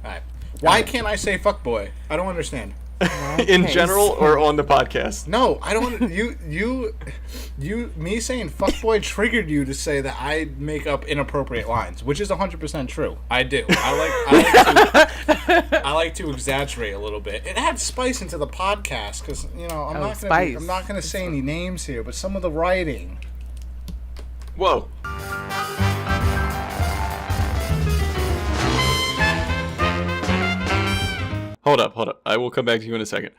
Alright. Why can't I say fuckboy? I don't understand. In general or on the podcast? No, I don't. Me saying fuckboy triggered you to say that I make up inappropriate lines, which is 100% true. I do. I like to exaggerate a little bit. It adds spice into the podcast because I'm not gonna say any names here, but some of the writing. Whoa. Hold up. I will come back to you in a second.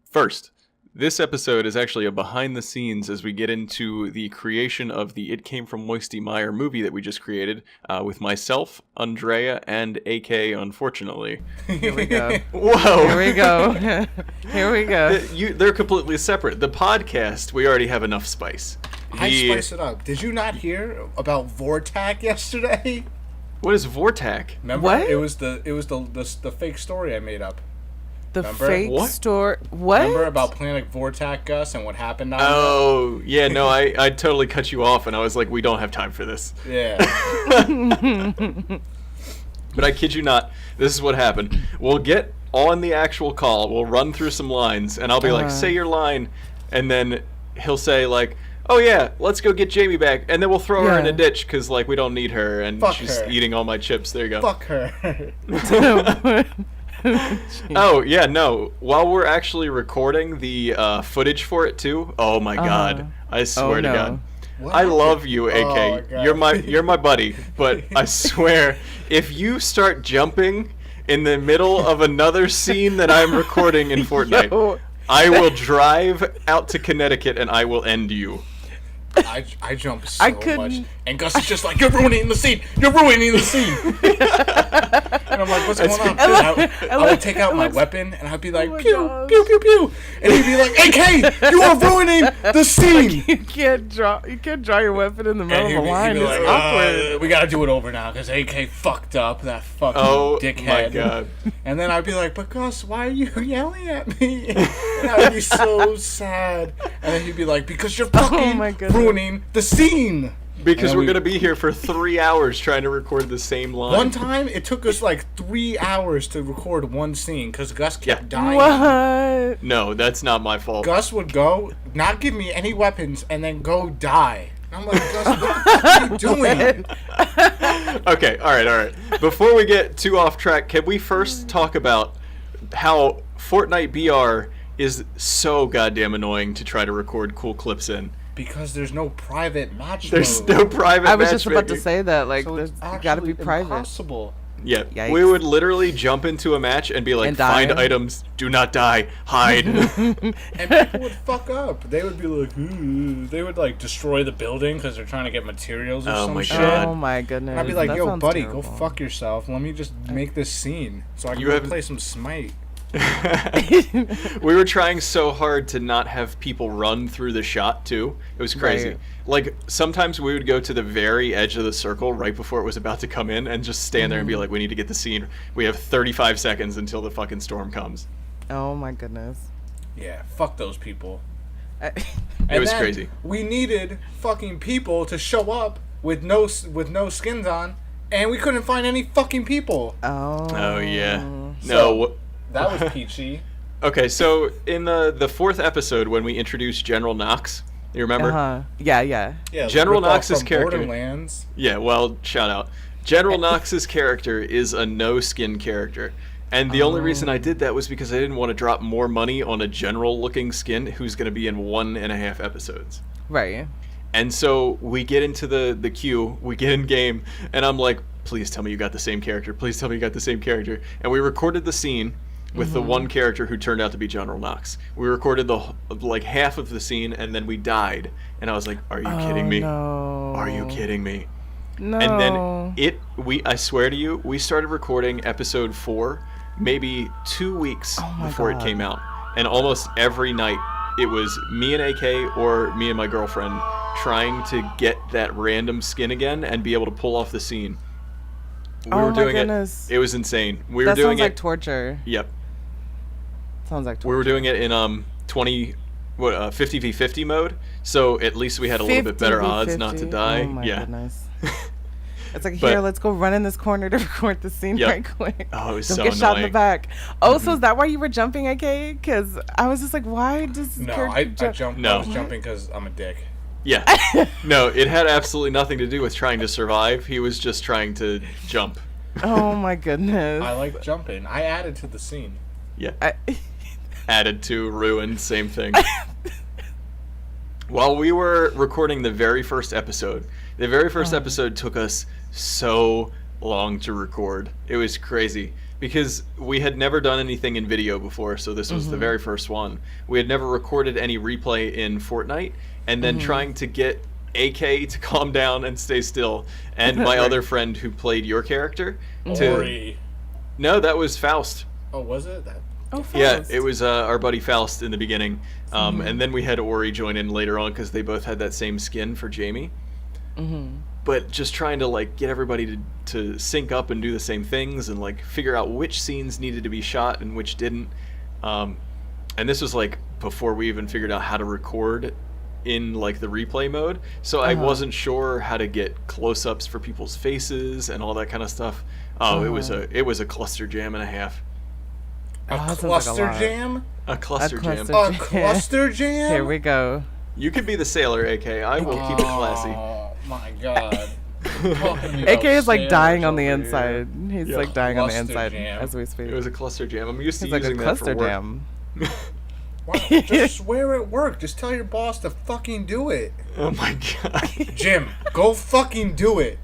First, this episode is actually a behind the scenes as we get into the creation of the It Came From Moisty Mire movie that we just created with myself, Undrea, and AK, unfortunately. Here we go. Whoa. Here we go. Here we go. They're completely separate. The podcast, we already have enough spice. I spice it up. Did you not hear about Vortac yesterday? What is Vortac? Remember? What? It was the fake story I made up. The Remember? fake What? store. What? Remember about Planet Vortac, Gus, and what happened on Oh, yeah, no, I totally cut you off, and I was like, we don't have time for this. Yeah. But I kid you not, this is what happened. We'll get on the actual call, we'll run through some lines, and I'll be like, say your line, and then he'll say, like, oh yeah, let's go get Jamie back, and then we'll throw her in a ditch, because, like, we don't need her, and Fuck she's her. eating all my chips. There you go. Fuck her. Oh, yeah, no. While we're actually recording the footage for it, too, oh my god. I swear to God. What I happened? love you, AK. Oh my God. You're my buddy, but I swear, if you start jumping in the middle of another scene that I'm recording in Fortnite, Yo. I will drive out to Connecticut and I will end you. I jump so I couldn't- much. And Gus is just like, you're ruining the scene. You're ruining the scene. And I'm like, what's going on? I would take out my weapon and I'd be like, Oh my pew, gosh. pew, pew, pew. And he'd be like, AK, you are ruining the scene. You can't draw your weapon in the middle And of a line. be It's like, awkward. we gotta do it over now because AK fucked up, that fucking Oh dickhead. my god. And then I'd be like, but Gus, why are you yelling at me? And I'd be so sad. And then he'd be like, because you're fucking my goodness. ruining the scene. Because And we're we- going to be here for 3 hours trying to record the same line. One time, it took us like 3 hours to record one scene because Gus kept dying. What? No, that's not my fault. Gus would go, not give me any weapons, and then go die. And I'm like, Gus, what the fuck are you doing? Okay, all right. Before we get too off track, can we first talk about how Fortnite BR is so goddamn annoying to try to record cool clips in? Because there's no private match There's mode. no private I was just about to matchmaking. say that. Like, So there's it's gotta be actually private. impossible. Yeah, Yikes. we would literally jump into a match and be like, And die. find items, do not die, hide. And people would fuck up. They would be like, ooh. They would like destroy the building because they're trying to get materials or Oh some my shit. God. Oh my goodness. And I'd be like, That yo, sounds buddy, terrible. go fuck yourself. Let me just make this scene so I can You go haven't- play some Smite. We were trying so hard to not have people run through the shot too. It was crazy. Right. Like sometimes we would go to the very edge of the circle right before it was about to come in and just stand there and be like, we need to get the scene. We have 35 seconds until the fucking storm comes. Oh my goodness. Yeah, fuck those people. I- And was then crazy. We needed fucking people to show up with no skins on, and we couldn't find any fucking people. Oh yeah. So- No. That was peachy. Okay, so in the fourth episode when we introduced General Knox, you remember? Uh-huh. Yeah. Yeah, General ripped off Knox's from character. Borderlands. Yeah, well, shout out. General Knox's character is a no-skin character. And the only reason I did that was because I didn't want to drop more money on a general-looking skin who's going to be in 1.5 episodes. Right. And so we get into the queue, we get in game, and I'm like, please tell me you got the same character. Please tell me you got the same character. And we recorded the scene with the one character who turned out to be General Knox. We recorded like half of the scene, and then we died. And I was like, are you kidding me? No. Are you kidding me? No. And then I swear to you, we started recording episode 4 maybe 2 weeks Oh my before God. it came out. And almost every night it was me and AK or me and my girlfriend trying to get that random skin again and be able to pull off the scene. We Oh were my doing goodness. it. It was insane. We that were doing sounds like it. torture. Yep. Sounds like torture. We were doing it in 50v50 mode, so at least we had a little bit better odds not to 50v50. die. Oh my yeah. goodness. It's like, But- here, let's go run in this corner to record the scene Yep. right quick. Oh, it was Don't so get shot in the annoying. back. Oh, so is that why you were jumping, AK? Because I was just like, why does this No, character I jumped. No. I was jumping because I'm a dick. Yeah. No, it had absolutely nothing to do with trying to survive. He was just trying to jump. Oh my goodness. I like jumping. I added to the scene. Yeah. I- Added to, ruined, same thing. While we were recording the very first episode took us so long to record. It was crazy because we had never done anything in video before, so this was the very first one. We had never recorded any replay in Fortnite, and then trying to get AK to calm down and stay still, and my other friend who played your character to... Ori. No, that was Faust. Oh, was it? Oh, Yeah, Faust. it was our buddy Faust in the beginning, and then we had Ori join in later on because they both had that same skin for Jamie. But just trying to like get everybody to sync up and do the same things and like figure out which scenes needed to be shot and which didn't. And this was like before we even figured out how to record in like the replay mode, so I wasn't sure how to get close-ups for people's faces and all that kind of stuff. Oh, it was a cluster jam and a half. A that sounds like a cluster lot. jam? A cluster jam. cluster- A cluster jam? Here we go. You could be the sailor, AK. I will keep it classy. Oh my god. AK is like dying on the inside. He's Yeah. like dying on the Cluster inside jam. as we speak. It was a cluster jam. I'm used to He's like a using that for cluster work. jam. Wow, just swear at work. Just tell your boss to fucking do it. Oh my god. Jim, go fucking do it.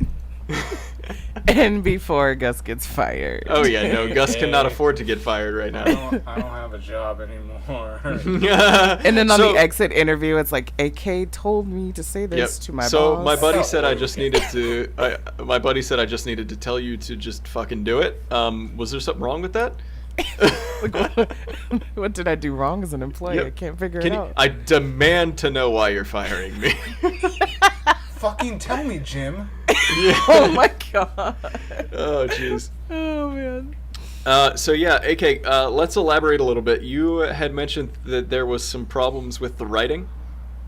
And before Gus gets fired. Oh yeah, no, Gus cannot Hey. afford to get fired right now. I don't have a job anymore. And then on So- the exit interview, it's like, AK told me to say this to my so boss. my buddy Oh, said I okay. just needed to. My buddy said I just needed to tell you to just fucking do it. Was there something wrong with that? Like, what did I do wrong as an employee? Yep. I can't figure Can it you, out. I demand to know why you're firing me. Fucking tell me, Jim. Oh my god. Oh jeez. Oh man. So yeah, AK, let's elaborate a little bit. You had mentioned that there was some problems with the writing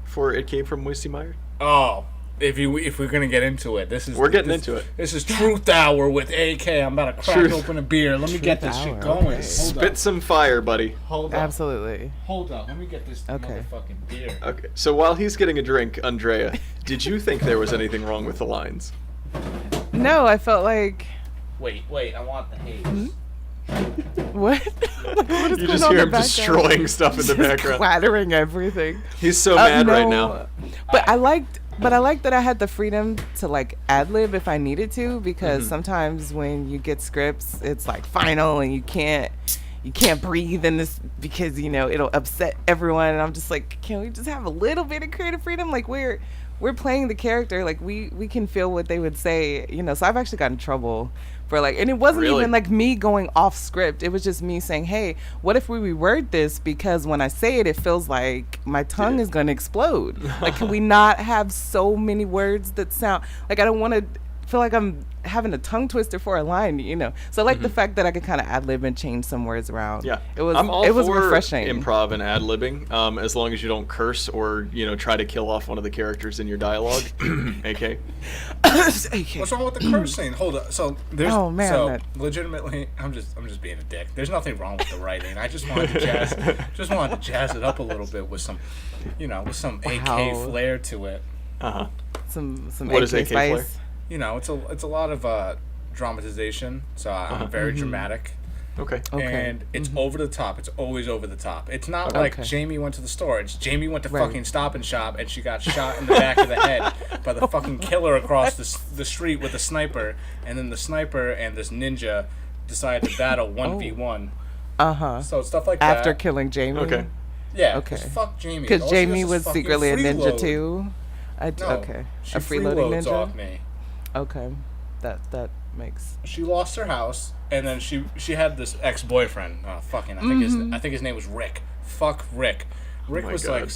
for It Came From Moisty, Mire. Oh, if we're gonna get into it, We're getting into it. This is Truth Hour with AK. I'm about to crack Truth. open a beer. Let me get this Hour, shit going. okay. Hold Spit up. some fire, buddy. Hold up. Absolutely. Hold up. Let me get this Okay. motherfucking beer. Okay, so while he's getting a drink, Undrea, did you think there was anything wrong with the lines? No, I felt like Wait. I want the haze. what? Like, what is You going just on hear in him the background? destroying stuff in the Just background. clattering everything. He's so mad right No. now. But I liked that I had the freedom to like ad lib if I needed to, because sometimes when you get scripts, it's like final and you can't breathe in this because it'll upset everyone. And I'm just like, can we just have a little bit of creative freedom? Like we're playing the character, like we can feel what they would say, So I've actually gotten in trouble for like, and it wasn't Really? even like me going off script. It was just me saying, hey, what if we reword this, because when I say it, it feels like my tongue is going to explode. Like, can we not have so many words that sound like I don't want to feel like I'm having a tongue twister for a line, So I like the fact that I could kind of ad lib and change some words around. Yeah, it was I'm all it was for refreshing. improv and ad libbing, as long as you don't curse or try to kill off one of the characters in your dialogue. AK. What's wrong with the cursing? Hold up. So there's Oh, man, so that- legitimately, I'm just being a dick. There's nothing wrong with the writing. I just wanted to jazz it up a little bit with some, with some AK Wow. flair to it. Uh-huh. some What AK is AK spice. flair? It's a lot of dramatization. So I'm very dramatic. Okay. Okay. And it's over the top. It's always over the top. It's not like Okay. Jamie went to the store. It's Jamie went to Right. fucking Stop and Shop and she got shot in the back of the head by the fucking killer across the street with a sniper. And then the sniper and this ninja decided to battle 1v1. Uh-huh. So stuff like that. After killing Jamie. Okay. Yeah. Okay. Fuck Jamie. Because All she Jamie does is was fucking secretly a ninja freeload. too. No, Okay. She A freeloading freeloads ninja. off me. Okay. That makes. She lost her house, and then she had this ex-boyfriend. Oh, fucking! I think his name was Rick. Fuck Rick. Rick my was God.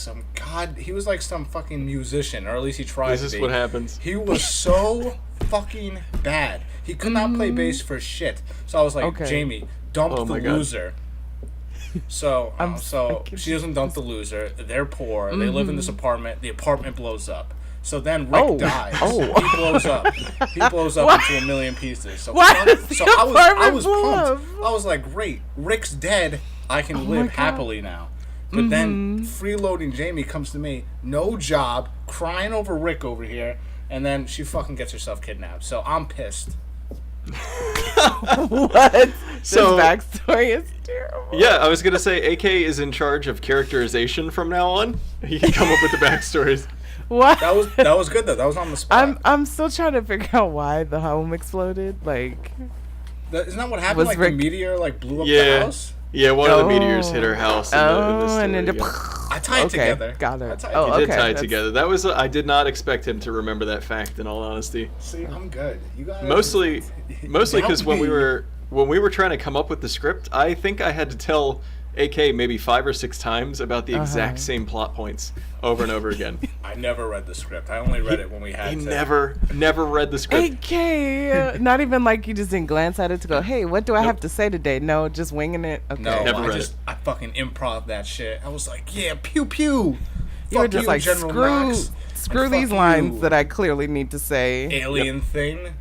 like he was like some fucking musician, or at least he tried This to is be. what happens. He was so fucking bad. He could not play bass for shit. So I was like, Okay. Jamie, dump Oh the my God. loser. So I'm so so she doesn't dump the loser. They're poor. They live in this apartment. The apartment blows up. So then Rick dies. Oh. He blows up. He blows up What? into a million pieces. So, Why does so the I was apartment blow pumped. up? I was like, great, Rick's dead. I can my live God. happily now. But then freeloading Jamie comes to me, no job, crying over Rick over here, and then she fucking gets herself kidnapped. So I'm pissed. What? So- This backstory is terrible. Yeah, I was gonna say AK is in charge of characterization from now on. He can come up with the backstories. What? That was good though. That was on the spot. I'm still trying to figure out why the home exploded. Like, Isn't that what happened? Was Like Rick- the meteor like blew up Yeah. the house. Yeah, one of the meteors hit her house. In the story, and then yeah. I tied it okay, together. got her. I tied Oh, He it did okay, tie it that's- together. That was I did not expect him to remember that fact. In all honesty, See, I'm good. You guys. mostly because when we Help were trying to come up with the script, I think I had to tell AK maybe 5 or 6 times about the exact same plot points over and over again. I never read the script. I only read it when we had He to. never read the script. AK. Not even like you just didn't glance at it to go, hey, what do I have to say today? No, just winging it. Okay. No, Never read it. I fucking improv that shit. I was like, yeah, pew pew. You were Fuck just like, General screw Knox, screw and these fuck lines you, that I clearly need to say. alien thing.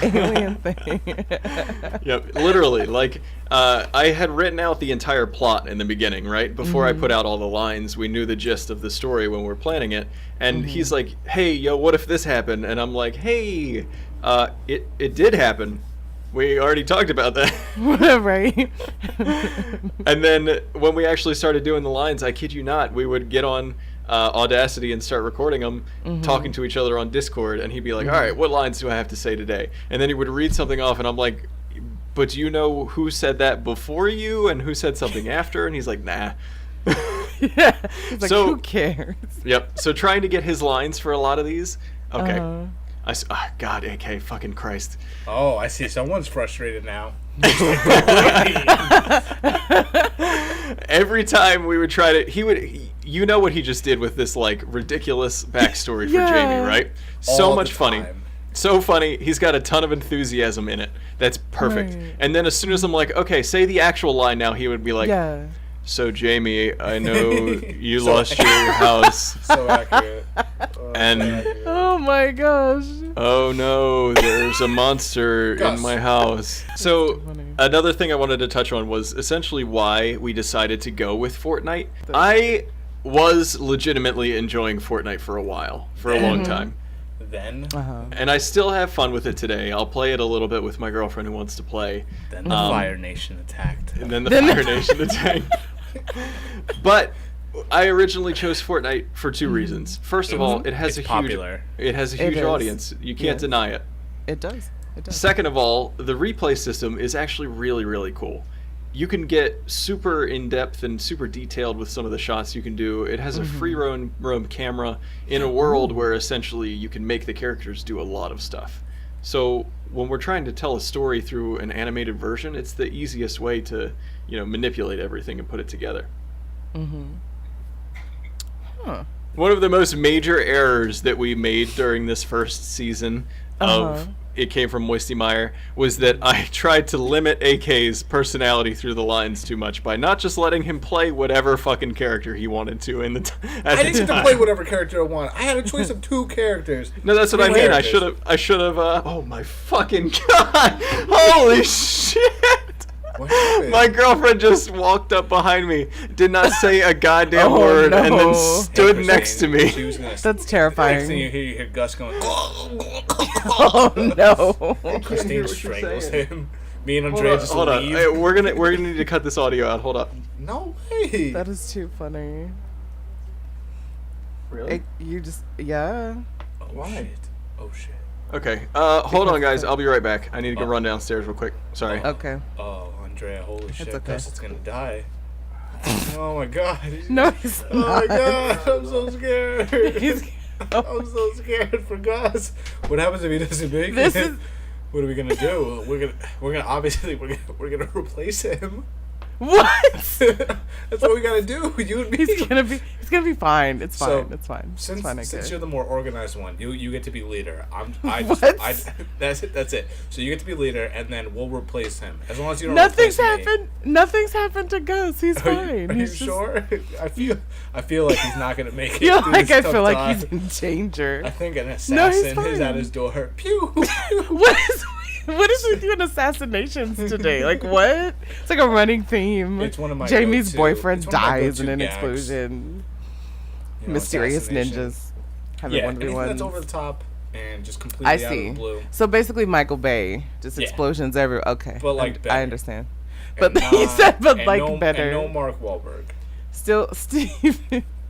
Alien thing. Yep, literally. Like, I had written out the entire plot in the beginning, right? Before I put out all the lines, we knew the gist of the story when we were planning it. And he's like, hey, yo, what if this happened? And I'm like, hey, it did happen. We already talked about that. Right. And then when we actually started doing the lines, I kid you not, we would get on Audacity and start recording them, talking to each other on Discord, and he'd be like, all right, what lines do I have to say today? And then he would read something off, and I'm like, but do you know who said that before you and who said something after? And he's like, nah. Yeah. He's like, So- who cares? Yep. So trying to get his lines for a lot of these, okay. God, AK, fucking Christ. Oh, I see. Someone's frustrated now. Every time we would try to, you know what he just did with this like ridiculous backstory for Yeah. Jamie, right? So All much the funny. time. So funny. He's got a ton of enthusiasm in it. That's perfect. Right. And then as soon as I'm like, okay, say the actual line now, he would be like, Yeah. so Jamie, I know you So- lost your house. So accurate. And- so accurate. Oh my gosh. Oh no, there's a monster Gus. in my house. So funny. another thing I wanted to touch on was essentially why we decided to go with Fortnite. I was legitimately enjoying Fortnite for a while, for a long time. Then, And I still have fun with it today. I'll play it a little bit with my girlfriend who wants to play. then the Fire Nation attacked. And then the Fire Nation attacked. But I originally chose Fortnite for 2 reasons. First of all, it has It's a huge popular. it has a It huge is. audience. You can't Yes. deny it. It does. It does. Second of all, the replay system is actually really, really cool. You can get super in-depth and super detailed with some of the shots you can do. It has a free roam camera in a world where essentially you can make the characters do a lot of stuff. So when we're trying to tell a story through an animated version, it's the easiest way to, manipulate everything and put it together. Huh. One of the most major errors that we made during this first season of It Came from Moisty Mire was that I tried to limit AK's personality through the lines too much by not just letting him play whatever fucking character he wanted to at I the didn't get to time. play whatever character I want. I had a choice of 2 characters. No, that's what I Two mean. I characters. should have. Oh my fucking god! Holy shit! What happened? My girlfriend just walked up behind me, did not say a goddamn Oh, word, and then no. stood Hey, next to Christine, me. she was gonna That's Next thing terrifying. you hear Gus going, Oh no. Christine what you're strangles saying. him. Me and Undrea just Hold on. leave. Hey, we're gonna need to cut this audio out. Hold up. No way. That is too funny. Really? Yeah. Oh, shit. Oh shit. Okay. Hold on, guys. I'll be right back. I need to go run downstairs real quick. Sorry. Okay. Oh, Undrea, holy shit. okay. Gus is gonna die. Oh my god. No, he's Oh my not. god. I'm so scared. He's- I'm so scared for Gus. What happens if he doesn't make This it? is- What are we gonna do? We're gonna obviously we're gonna replace him. What? That's what we gotta do. You and me. He's gonna be fine. It's fine. So, it's fine. Since, it's fine. since you're the more organized one, you get to be leader. What? That's it. That's it. So you get to be leader, and then we'll replace him. As long as you don't. Nothing's replace me. happened. Nothing's happened to Gus. He's fine. Are you He's just, sure? I feel like he's not gonna make it. Feel through like this I tough feel like time. he's in danger. I think an No, he's assassin is fine. at his door. Pew. Pew. What is with you and assassinations today? Like what? It's like a running theme. It's one of my Jamie's go-to- boyfriend it's one of my dies in go-to an gags. explosion. You know, Mysterious assassination. ninjas having Yeah, 1v1s. anything that's over the top and just completely I out of see. the blue. So basically, Michael Bay, just Yeah. explosions everywhere. Okay, But like I better. understand. And But he said, but and like no, better. And no Mark Wahlberg. Still, Steve.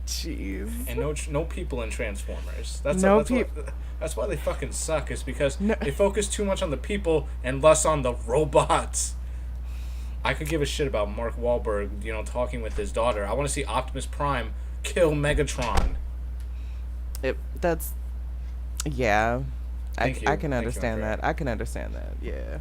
Jeez. And no people in Transformers. That's why they fucking suck. Is because they focus too much on the people and less on the robots. I could give a shit about Mark Wahlberg, talking with his daughter. I want to see Optimus Prime kill Megatron. Yeah. Thank you. I can Thank you, understand Undrea. that. I can understand that. Yeah.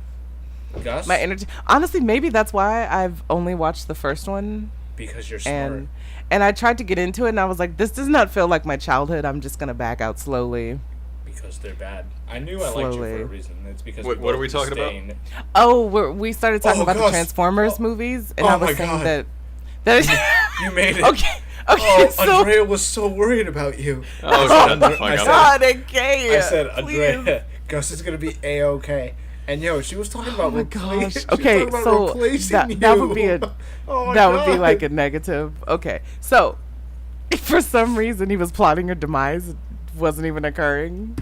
Gus? My energy. Honestly, maybe that's why I've only watched the first one. Because you're smart. And I tried to get into it, and I was like, this does not feel like my childhood. I'm just gonna back out slowly. Because they're bad. I knew I liked you for a reason. It's because What are we talking about? Oh, we started talking about the gosh. Transformers movies, and Oh I was my saying God. that You made it. okay. So Undrea was so worried about you. Oh, shut the fuck I up. God, okay. I said, please. Undrea, Gus is gonna be A-okay. And she was talking about Oh my replacing. gosh. She was Okay, talking about so replacing you. that would be Oh my that would be God. like a negative. Okay, so for some reason he was plotting her demise. It wasn't even occurring.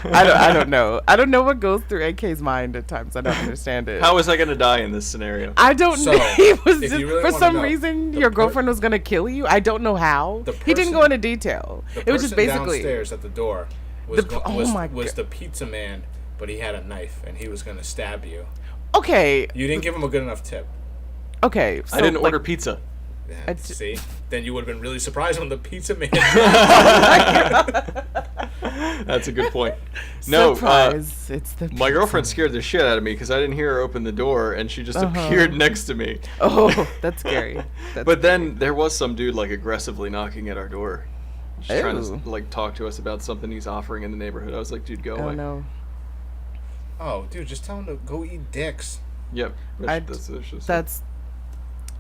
I don't know. I don't know what goes through AK's mind at times. I don't understand it. How was I gonna die in this scenario? I don't So, know. He was if just you really for wanna some know, reason the your girlfriend was gonna kill you. I don't know how. He didn't go person- into detail. The It was just person basically downstairs at the door was oh the pizza man, but he had a knife and he was gonna stab you. okay. You didn't give him a good enough tip. Okay, so I didn't like, order pizza. Yeah, see, then you would have been really surprised when the pizza man. That's a good point. No, surprise. It's the my girlfriend scared the shit out of me because I didn't hear her open the door and she just Uh-huh. appeared next to me. Oh, that's scary. That's But then there was some dude like aggressively knocking at our door, just trying Ew. to like talk to us about something he's offering in the neighborhood. I was like, dude, go oh away. no. Oh, dude, just tell him to go eat dicks. Yep. That's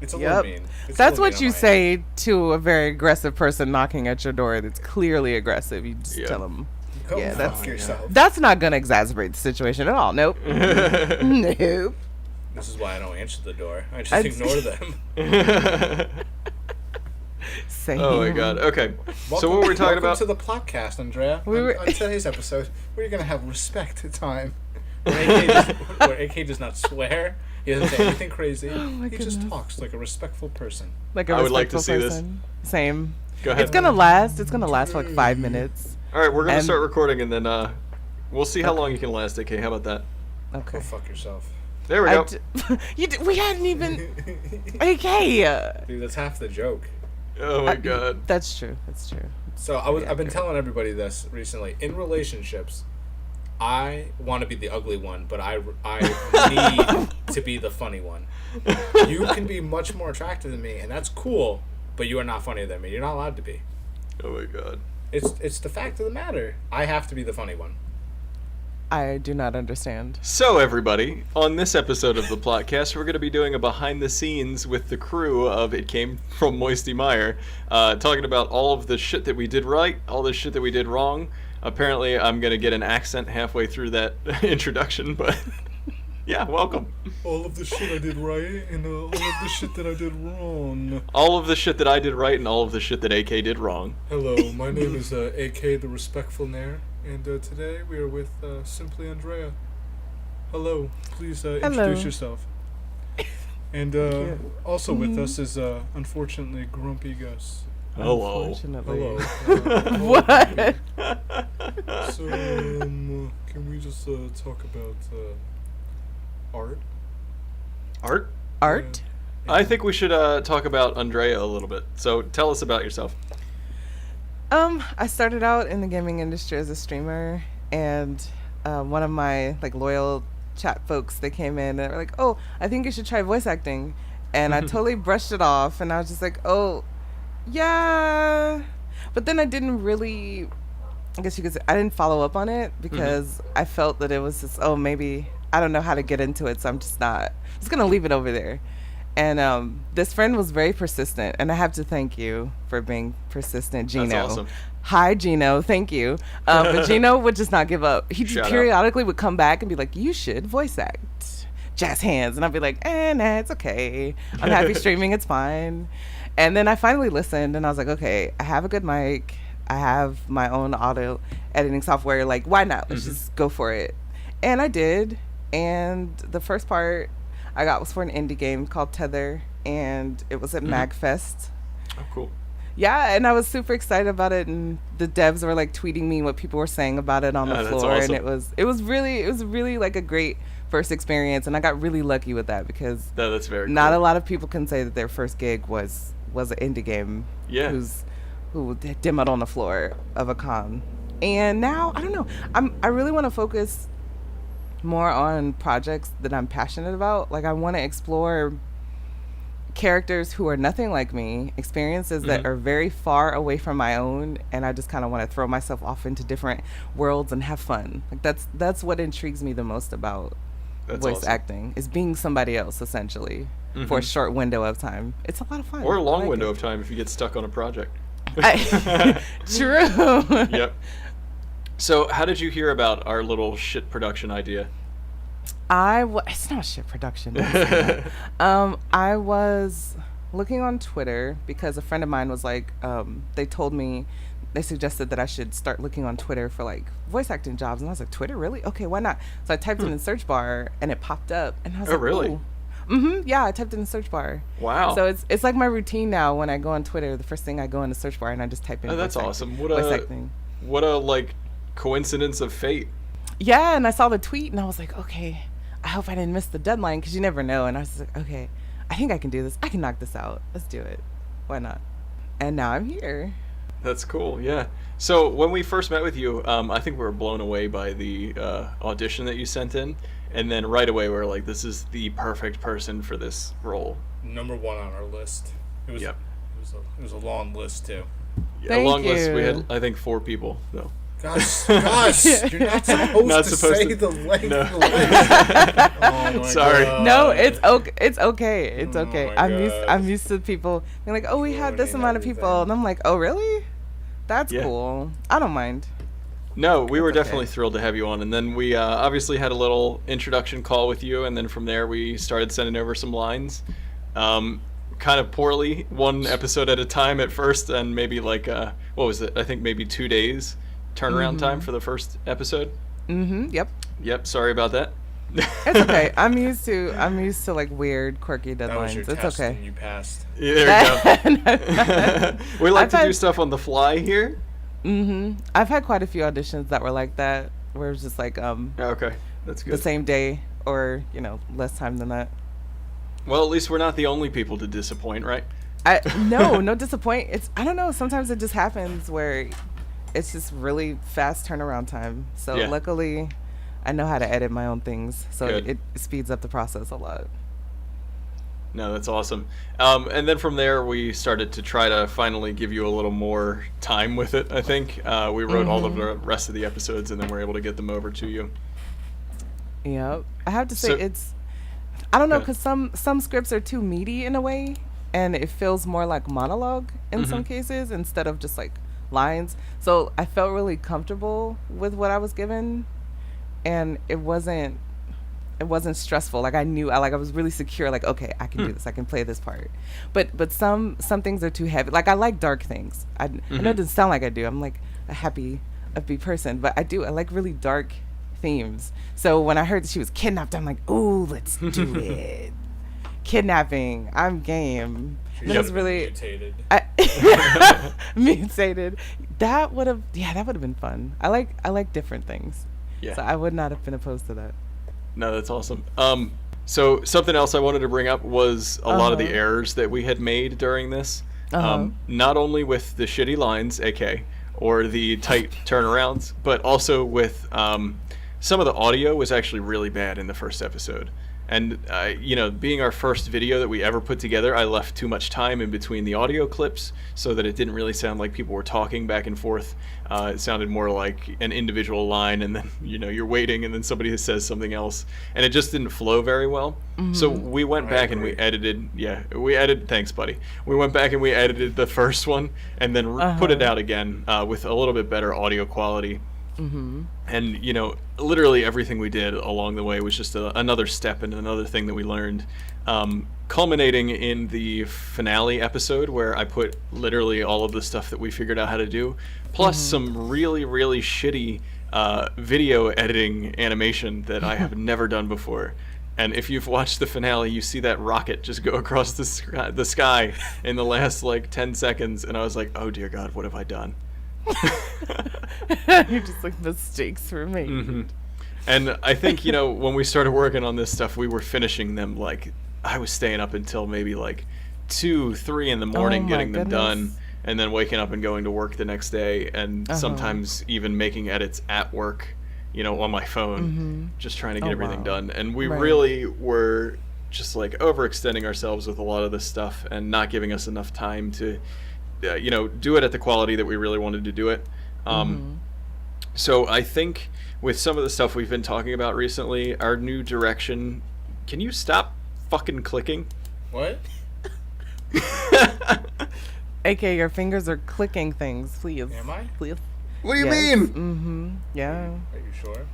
It's a yep. little mean. It's a That's little what mean you on my end. say to a very aggressive person knocking at your door. That's clearly aggressive. You just Yeah. tell them. Go Yeah, fuck that's- yourself. That's not gonna exacerbate the situation at all. Nope. Nope. This is why I don't answer the door. I just I'd- ignore them. Same. Oh my god. Okay. So Welcome- what were we talking welcome about? to the PlotCast, Undrea. We were- on today's episode, we're gonna have respect time, where AK does not swear. He doesn't say anything crazy. my He just goodness. talks like a respectful person. Like a I would like to respectful see this. person. Same. Go ahead. It's gonna last. It's gonna last for like 5 minutes. All right, we're gonna and- start recording and then we'll see how long you can last. AK, how about that? Go Okay. fuck yourself. There we go. We hadn't even. AK. Dude, that's half the joke. Oh my god. That's true. That's true. So I've been telling everybody this recently. In relationships, I want to be the ugly one, but I need to be the funny one. You can be much more attractive than me, and that's cool, but you are not funnier than me. You're not allowed to be. Oh my god. It's the fact of the matter. I have to be the funny one. I do not understand. So everybody, on this episode of the PlotCast, we're going to be doing a behind the scenes with the crew of It Came From Moisty Mire, talking about all of the shit that we did right, all the shit that we did wrong. Apparently, I'm going to get an accent halfway through that introduction, but yeah, welcome. All of the shit I did right, and all of the shit that I did wrong. All of the shit that I did right and all of the shit that AK did wrong. Hello, my name is AK the Respectful Nair, and today we are with Simply Undrea. Hello, please introduce yourself. And also with us is unfortunately Grumpy Gus. Hello. Unfortunately. Hello. What? So, can we just talk about art? Art? Art? I think we should talk about Undrea a little bit. So tell us about yourself. I started out in the gaming industry as a streamer, and one of my like loyal chat folks, they came in and they were like, "Oh, I think you should try voice acting." And I totally brushed it off, and I was just like, oh, yeah. But then I didn't really, I guess you could say, I didn't follow up on it because I felt that it was just, oh, maybe I don't know how to get into it, so I'm just going to leave it over there. And this friend was very persistent, and I have to thank you for being persistent, Gino. That's awesome. Hi, Gino. Thank you. But Gino would just not give up. He just periodically would come back and be like, you should voice act. Jazz hands. And I'd be like, nah, it's okay. I'm happy streaming. It's fine. And then I finally listened, and I was like, okay, I have a good mic. I have my own audio editing software. Like, why not? Let's just go for it. And I did. And the first part I got was for an indie game called Tether, and it was at MagFest. Oh, cool. Yeah, and I was super excited about it, and the devs were like tweeting me what people were saying about it on the floor, awesome. And it was really like a great first experience, and I got really lucky with that because that's very not cool. a lot of people can say that their first gig was an indie game. Yeah. Who demoed on the floor of a con. And now I don't know. I really want to focus more on projects that I'm passionate about. Like, I want to explore characters who are nothing like me, experiences that are very far away from my own, and I just kind of want to throw myself off into different worlds and have fun. Like, that's what intrigues me the most about voice acting, is being somebody else essentially for a short window of time. It's a lot of fun. Or a long window of time if you get stuck on a project. True. Yep. So, how did you hear about our little shit production idea? It's not shit production. I was looking on Twitter because a friend of mine was like, they suggested that I should start looking on Twitter for like voice acting jobs. And I was like, Twitter, really? Okay, why not? So I typed it in the search bar, and it popped up. And I was like, really? Yeah, I typed it in the search bar. Wow. So it's like my routine now. When I go on Twitter, the first thing I go in the search bar, and I just type in that's awesome. voice acting. What a like coincidence of fate. Yeah, and I saw the tweet, and I was like, okay, I hope I didn't miss the deadline, because you never know. And I was like, okay, I think I can do this. I can knock this out. Let's do it. Why not? And now I'm here. That's cool, yeah. So when we first met with you, I think we were blown away by the audition that you sent in. And then right away we were like, this is the perfect person for this role. Number one on our list. It was a long list, too. Yeah, a long list. We had, I think, 4 people, though. Gosh, you're not supposed to say the length of the list. Oh my Sorry. God. No, it's okay. It's okay. It's Oh okay. my I'm used to people being like, oh, we had this amount of people, and I'm like, oh, really? That's cool. I don't mind. No, we were definitely thrilled to have you on, and then we obviously had a little introduction call with you, and then from there we started sending over some lines, kind of poorly, one episode at a time at first, and maybe like what was it? I think maybe 2 days turnaround time for the first episode. Yep. Sorry about that. It's okay. I'm used to like weird, quirky deadlines. That was your it's test okay. and you passed. Yeah, there you go. We like to do stuff on the fly here. I've had quite a few auditions that were like that, where it was just like Okay, that's good. the same day, or less time than that. Well, at least we're not the only people to disappoint, right? No disappoint. I don't know. Sometimes it just happens where it's just really fast turnaround time. So luckily, I know how to edit my own things, so it speeds up the process a lot. No, that's awesome. And then from there, we started to try to finally give you a little more time with it, I think. We wrote all of the rest of the episodes, and then we're able to get them over to you. Yep. I have to say, I don't know, because some scripts are too meaty in a way, and it feels more like monologue in some cases instead of just like lines. So I felt really comfortable with what I was given, and it wasn't stressful. Like I knew, I was really secure. Like, okay, I can do this. I can play this part. But some things are too heavy. Like I like dark things. I know it doesn't sound like I do. I'm like a happy, upbeat person, but I like really dark themes. So when I heard that she was kidnapped, I'm like, ooh, let's do it. Kidnapping. I'm game. That was really mutated. Mutated. That would have been fun. I like different things. Yeah. So I would not have been opposed to that. No, that's awesome. So something else I wanted to bring up was a lot of the errors that we had made during this. Not only with the shitty lines, AK, or the tight turnarounds, but also with some of the audio was actually really bad in the first episode. And, being our first video that we ever put together, I left too much time in between the audio clips so that it didn't really sound like people were talking back and forth. It sounded more like an individual line, and then, you're waiting, and then somebody says something else. And it just didn't flow very well. Mm-hmm. So we went back and we edited. Yeah, thanks, buddy. We went back and we edited the first one and then put it out again with a little bit better audio quality. Mm-hmm. And literally everything we did along the way was just another step and another thing that we learned, culminating in the finale episode where I put literally all of the stuff that we figured out how to do, plus some really, really shitty video editing animation that I have never done before. And if you've watched the finale, you see that rocket just go across the sky in the last 10 seconds, and I was like, oh dear God, what have I done? You're just like, mistakes were made. Mm-hmm. And I think, when we started working on this stuff, we were finishing them I was staying up until maybe 2, 3 in the morning getting them done, and then waking up and going to work the next day, and sometimes even making edits at work, on my phone, just trying to get everything done. And we really were just overextending ourselves with a lot of this stuff and not giving us enough time to do it at the quality that we really wanted to do it. So I think with some of the stuff we've been talking about recently, our new direction... Can you stop fucking clicking? What? AK, your fingers are clicking things, please. Am I? Please. What do you mean? Mm-hmm. Yeah. Are you sure?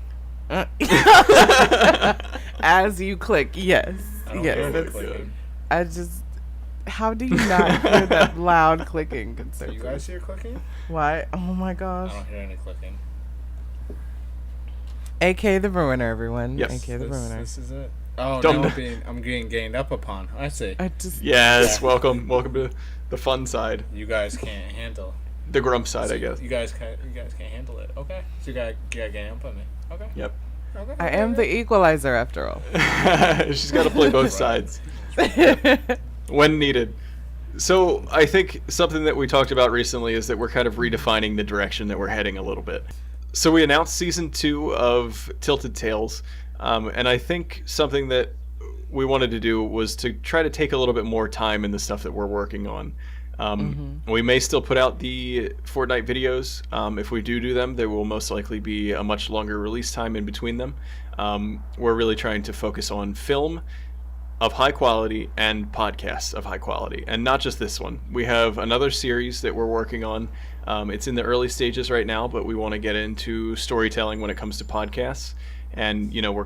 As you click, yes. I don't yes. care clicking. I just... How do you not hear that loud clicking? Do you guys hear clicking? Why? Oh my gosh. I don't hear any clicking. AK the Ruiner, everyone. Yes. AK the Ruiner. This is it. Oh, no, I'm getting gained up upon. I see. Yes, welcome to the fun side. You guys can't handle. The grump side, I guess. You guys can't handle it. Okay. So you got gang up on me. Okay. Yep. Okay. I am the equalizer after all. She's got to play both sides. When needed. So I think something that we talked about recently is that we're kind of redefining the direction that we're heading a little bit. So we announced season 2 of Tilted Tales, and I think something that we wanted to do was to try to take a little bit more time in the stuff that we're working on. We may still put out the Fortnite videos. If we do them, there will most likely be a much longer release time in between them. We're really trying to focus on film of high quality and podcasts of high quality, and not just this one. We have another series that we're working on. It's in the early stages right now, but we want to get into storytelling when it comes to podcasts. And we're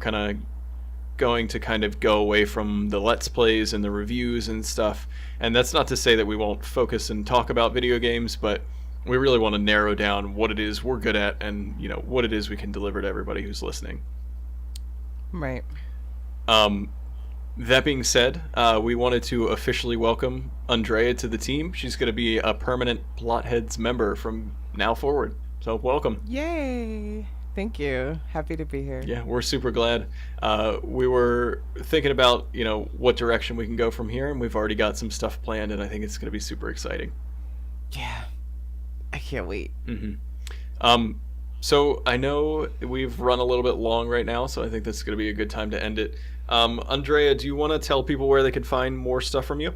going to go away from the Let's Plays and the reviews and stuff. And that's not to say that we won't focus and talk about video games, but we really want to narrow down what it is we're good at and what it is we can deliver to everybody who's listening. Right. That being said, we wanted to officially welcome Undrea to the team. She's going to be a permanent Plotheads member from now forward. So welcome. Yay. Thank you. Happy to be here. Yeah, we're super glad. We were thinking about, what direction we can go from here, and we've already got some stuff planned, and I think it's going to be super exciting. Yeah. I can't wait. Mm-hmm. So I know we've run a little bit long right now, so I think this is going to be a good time to end it. Undrea, do you want to tell people where they can find more stuff from you?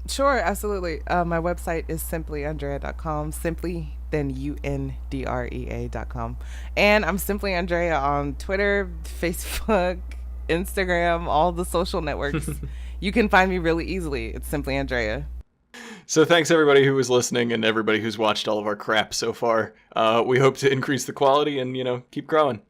Sure, absolutely. My website is simplyundrea.com, simply then UNDREA.com. And I'm Simply Undrea on Twitter, Facebook, Instagram, all the social networks. You can find me really easily. It's Simply Undrea. So thanks everybody who was listening and everybody who's watched all of our crap so far. We hope to increase the quality and, keep growing.